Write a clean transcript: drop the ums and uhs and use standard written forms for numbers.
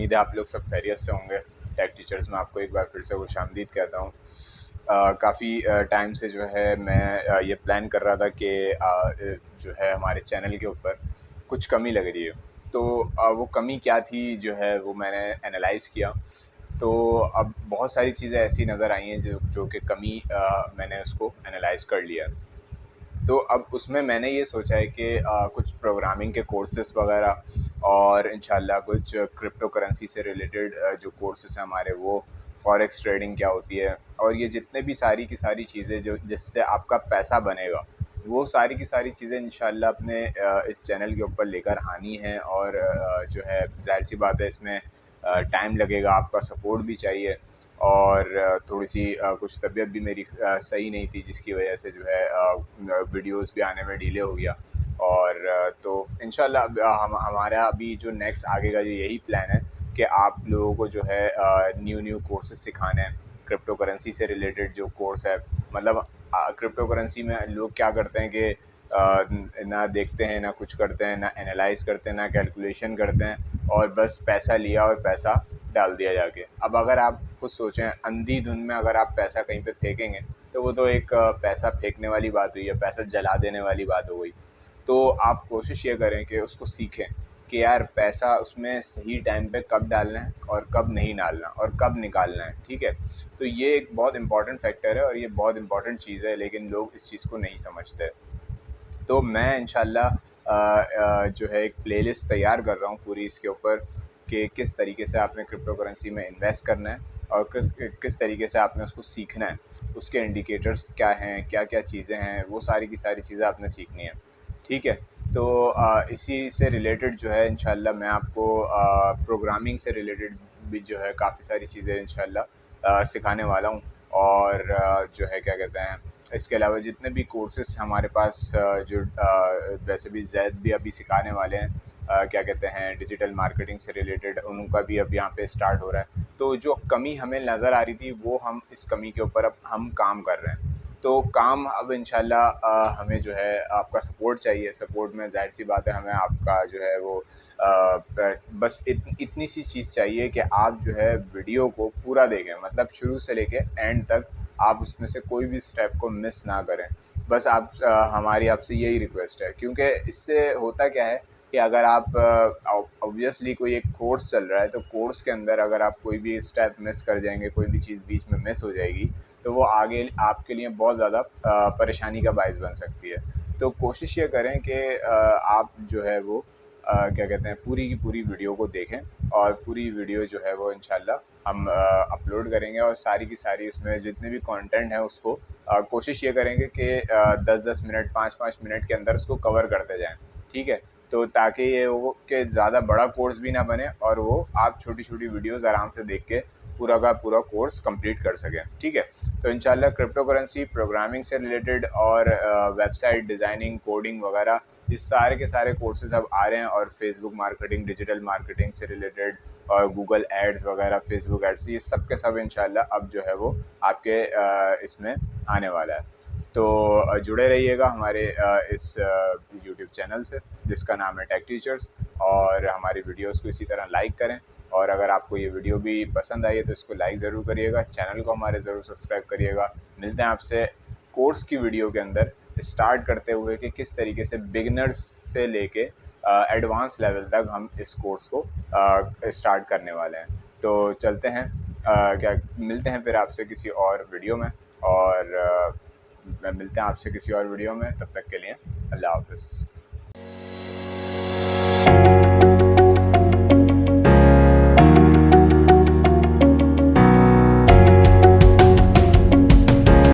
उम्मीद है आप लोग सब खैरियत से होंगे। टेक टीचर्स में आपको एक बार फिर से खुशामदीद कहता हूँ। काफ़ी टाइम से जो है मैं ये प्लान कर रहा था कि जो है हमारे चैनल के ऊपर कुछ कमी लग रही है। तो वो कमी क्या थी जो है वो मैंने एनालाइज़ किया। तो अब बहुत सारी चीज़ें ऐसी नज़र आई हैं जो कि कमी मैंने उसको एनालाइज़ कर लिया। तो अब उसमें मैंने ये सोचा है कि कुछ प्रोग्रामिंग के कोर्सेज़ वगैरह और इंशाल्लाह कुछ क्रिप्टो करेंसी से रिलेटेड जो कोर्सेज़ हैं हमारे, वो फॉरेक्स ट्रेडिंग क्या होती है और ये जितने भी सारी की सारी चीज़ें जो जिससे आपका पैसा बनेगा, वो सारी की सारी चीज़ें इंशाल्लाह अपने इस चैनल के ऊपर लेकर आनी है। और जो है ज़ाहिर सी बात है इसमें टाइम लगेगा, आपका सपोर्ट भी चाहिए। और थोड़ी-सी कुछ तबीयत भी मेरी सही नहीं थी, जिसकी वजह से जो है वीडियोज़ भी आने में डिले हो गया। और तो इंशाल्लाह अब हमारा अभी जो नेक्स्ट आगे का यही प्लान है कि आप लोगों को जो है न्यू कोर्सेज़ सिखाने हैं। क्रिप्टो करेंसी से रिलेटेड जो कोर्स है, मतलब क्रिप्टो करेंसी में लोग क्या करते हैं कि ना देखते हैं, ना कुछ करते हैं, ना एनालाइज़ करते हैं, ना कैलकुलेशन करते हैं और बस पैसा लिया और पैसा डाल दिया जाके। अब अगर आप खुद सोचें, अंधी धुन में अगर आप पैसा कहीं पे फेंकेंगे तो वो तो एक पैसा फेंकने वाली बात हुई है, पैसा जला देने वाली बात हो गई। तो आप कोशिश ये करें कि उसको सीखें कि यार पैसा उसमें सही टाइम पे कब डालना है और कब नहीं डालना और कब निकालना है, ठीक है? तो ये एक बहुत इम्पॉर्टेंट फैक्टर है और ये बहुत इम्पॉर्टेंट चीज़ है, लेकिन लोग इस चीज़ को नहीं समझते। तो मैं इंशाल्लाह जो है एक प्लेलिस्ट तैयार कर रहा हूँ पूरी इसके ऊपर कि किस तरीके से आपने क्रिप्टो करेंसी में इन्वेस्ट करना है और किस किस तरीके से आपने उसको सीखना है। उसके इंडिकेटर्स क्या हैं, क्या-क्या चीज़ें हैं, वो सारी की सारी चीज़ें आपने सीखनी है, ठीक है? तो इसी से रिलेटेड जो है इंशाल्लाह मैं आपको प्रोग्रामिंग से रिलेटेड भी जो है काफ़ी सारी चीज़ें इंशाल्लाह सिखाने वाला हूँ। और जो है क्या कहते हैं, इसके अलावा जितने भी कोर्सेज़ हमारे पास जो वैसे भी ज़ैद भी अभी सिखाने वाले हैं, क्या कहते हैं, डिजिटल मार्केटिंग से रिलेटेड, उनका भी अब यहाँ पे स्टार्ट हो रहा है। तो जो कमी हमें नज़र आ रही थी, वो हम इस कमी के ऊपर अब हम काम कर रहे हैं। तो काम अब इंशाल्लाह हमें जो है आपका सपोर्ट चाहिए। सपोर्ट में ज़ाहिर-सी बात है हमें आपका जो है वो बस इतनी सी चीज़ चाहिए कि आप जो है वीडियो को पूरा देखें, मतलब शुरू से लेके एंड तक आप उसमें से कोई भी स्टेप को मिस ना करें। बस आप हमारी आपसे यही रिक्वेस्ट है, क्योंकि इससे होता क्या है कि अगर आप ऑब्वियसली कोई एक कोर्स चल रहा है, तो कोर्स के अंदर अगर आप कोई भी स्टेप मिस कर जाएँगे, कोई भी चीज़ बीच में मिस हो जाएगी, तो वो आगे आपके लिए बहुत ज़्यादा परेशानी का बायस बन सकती है। तो कोशिश ये करें कि आप जो है वो क्या कहते हैं, पूरी की पूरी वीडियो को देखें और पूरी वीडियो जो है वो इंशाल्लाह हम अपलोड करेंगे और सारी की सारी उसमें जितने भी कंटेंट है उसको कोशिश ये करेंगे कि 10-10 मिनट 5-5 मिनट के अंदर उसको कवर करते जाएं, ठीक है? तो ताकि ये हो कि ज़्यादा बड़ा कोर्स भी ना बने और वो आप छोटी-छोटी वीडियोज़ आराम से देख के पूरा का पूरा कोर्स कंप्लीट कर सकें, ठीक है? तो इंशाल्लाह क्रिप्टो करेंसी, प्रोग्रामिंग से रिलेटेड और वेबसाइट डिज़ाइनिंग, कोडिंग वगैरह, ये सारे के सारे कोर्सेज़ अब आ रहे हैं। और फेसबुक मार्केटिंग, डिजिटल मार्केटिंग से रिलेटेड और गूगल एड्स वगैरह, फेसबुक एड्स, ये सब के सब इंशाल्लाह अब जो है वो आपके इसमें आने वाला है। तो जुड़े रहिएगा हमारे इस यूट्यूब चैनल से, जिसका नाम है टेक टीचर्स। और हमारी वीडियोस को इसी तरह लाइक करें। और अगर आपको ये वीडियो भी पसंद आई है तो इसको लाइक ज़रूर करिएगा, चैनल को हमारे ज़रूर सब्सक्राइब करिएगा। मिलते हैं आपसे कोर्स की वीडियो के अंदर, स्टार्ट करते हुए कि किस तरीके से बिगिनर्स से लेके एडवांस लेवल तक हम इस कोर्स को स्टार्ट करने वाले हैं। तो चलते हैं, क्या मिलते हैं फिर आपसे किसी और वीडियो में। और मिलते हैं आपसे किसी और वीडियो में, तब तक के लिए अल्लाह हाफ़िज़।